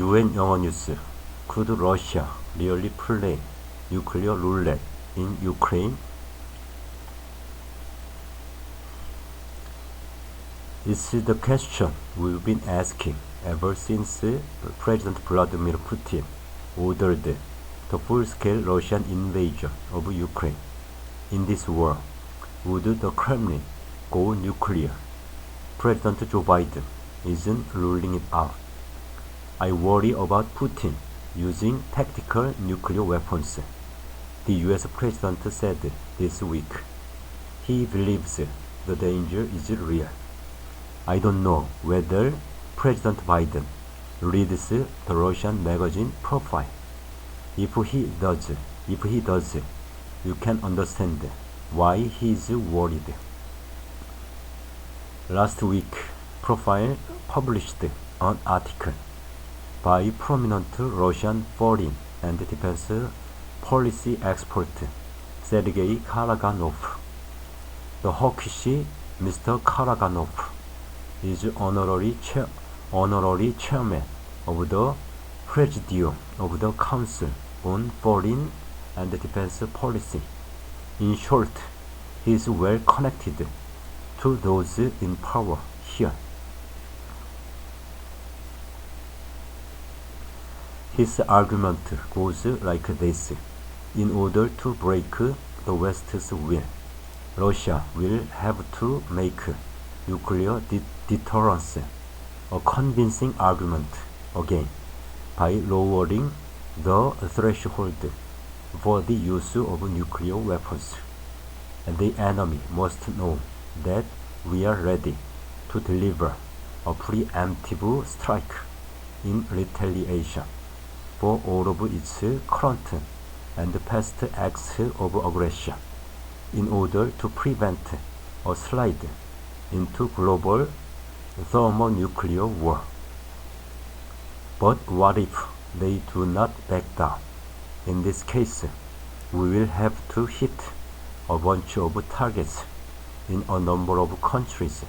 UN 영어뉴스. Could Russia really play nuclear roulette in Ukraine? It's the question we've been asking ever since President Vladimir Putin ordered the full-scale Russian invasion of Ukraine. In this war, would the Kremlin go nuclear? President Joe Biden isn't ruling it out. I worry about Putin using tactical nuclear weapons, the US President said this week. He believes the danger is real. I don't know whether President Biden reads the Russian magazine Profile. If he does, you can understand why he is worried. Last week, Profile published an article by prominent Russian foreign and defense policy expert Sergei Karaganov. The hawkish Mr. Karaganov is honorary chairman of the Presidium of the Council on Foreign and Defense Policy. In short, he is well connected to those in power here. His argument goes like this. In order to break the West's will, Russia will have to make nuclear deterrence a convincing argument again by lowering the threshold for the use of nuclear weapons. And the enemy must know that we are ready to deliver a preemptive strike in retaliation for all of its current and past acts of aggression in order to prevent a slide into global thermonuclear war. But what if they do not back down? In this case, we will have to hit a bunch of targets in a number of countries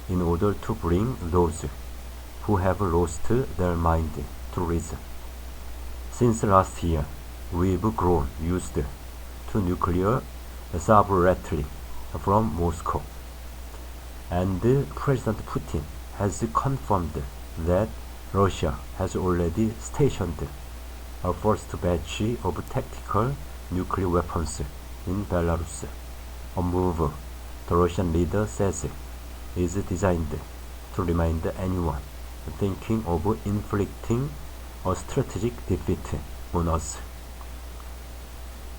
in order to bring those who have lost their mind to reason. Since last year, we've grown used to nuclear sovereignty from Moscow, and President Putin has confirmed that Russia has already stationed a first batch of tactical nuclear weapons in Belarus, a move the Russian leader says is designed to remind anyone thinking of inflicting a strategic defeat on us.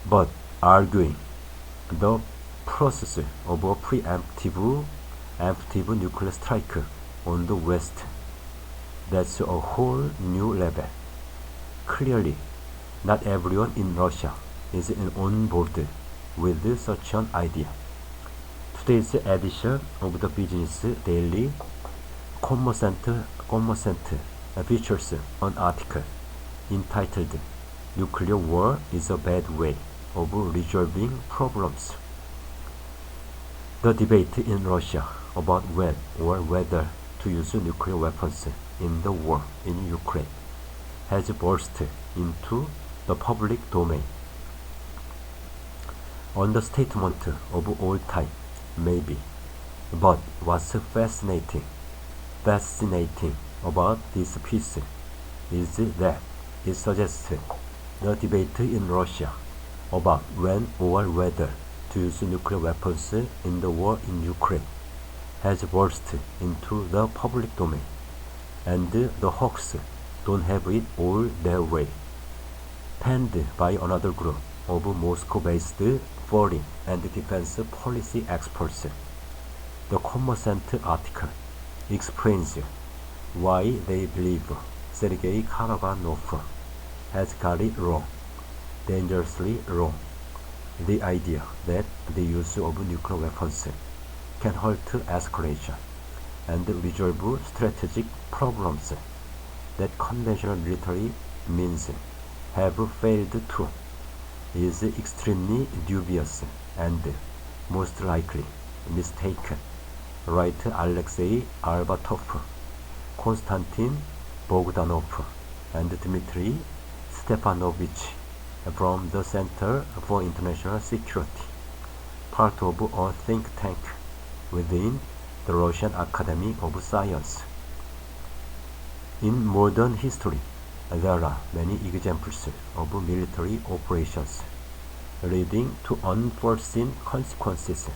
But arguing the process of a preemptive nuclear strike on the West, that's a whole new level. Clearly, not everyone in Russia is on board with such an idea. Today's edition of the Business Daily Commercent features an article entitled "Nuclear War is a Bad Way of Resolving Problems." The debate in Russia about when or whether to use nuclear weapons in the war in Ukraine has burst into the public domain. Understatement of all time, maybe, but what's fascinating about this piece is that it suggests the debate in Russia about when or whether to use nuclear weapons in the war in Ukraine has burst into the public domain, and the hawks don't have it all their way. Penned by another group of Moscow-based foreign and defense policy experts, the Commercent article explains why they believe Sergei Karaganov has got it wrong, dangerously wrong. The idea that the use of nuclear weapons can halt escalation and resolve strategic problems that conventional military means have failed to is extremely dubious and most likely mistaken, write Alexei Albatov, Konstantin Bogdanov, and Dmitry Stepanovich from the Center for International Security, part of a think tank within the Russian Academy of Science. In modern history, there are many examples of military operations leading to unforeseen consequences,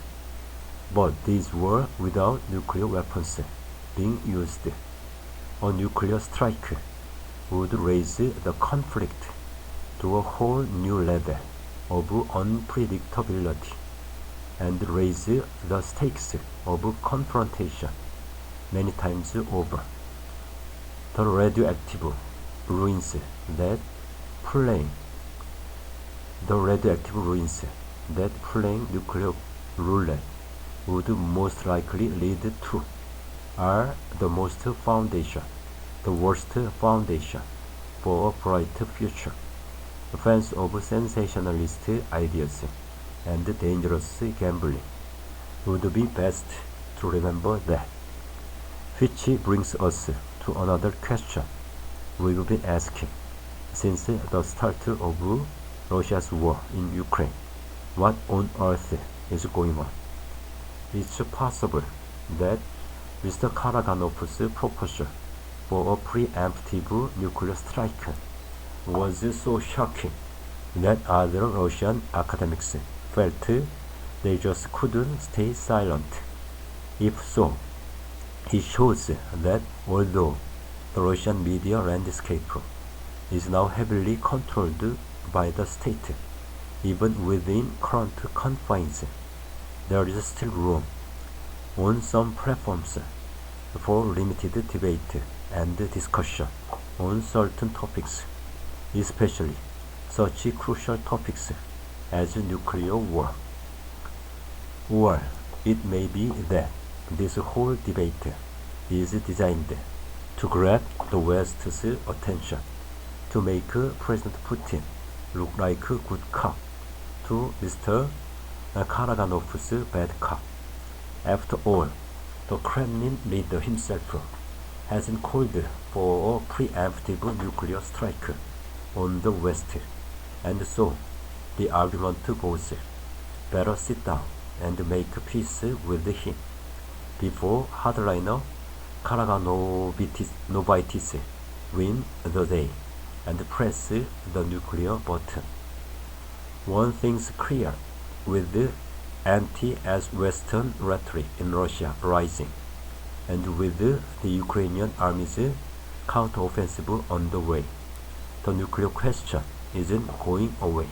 but these were without nuclear weapons being used. A nuclear strike would raise the conflict to a whole new level of unpredictability and raise the stakes of confrontation many times over. The radioactive ruins that playing nuclear roulette would most likely lead to are the worst foundation for a bright future. Fans of sensationalist ideas and dangerous gambling would be best to remember that. Which brings us to another question we've been asking since the start of Russia's war in Ukraine. What on earth is going on? It's possible that Mr. Karaganov's proposal for a preemptive nuclear strike was so shocking that other Russian academics felt they just couldn't stay silent. If so, it shows that although the Russian media landscape is now heavily controlled by the state, even within current confines, there is still room on some platforms for limited debate and discussion on certain topics, especially such crucial topics as nuclear war. Or it may be that this whole debate is designed to grab the West's attention, to make President Putin look like a good cop to Mr. Karaganov's bad cop. After all, the Kremlin leader himself hasn't called for a preemptive nuclear strike on the West, and so the argument goes, better sit down and make peace with him before hardliner Karaganovaitis win the day and press the nuclear button. One thing's clear, with the anti-Western rhetoric in Russia rising, and with the Ukrainian army's counteroffensive on the way, the nuclear question isn't going away.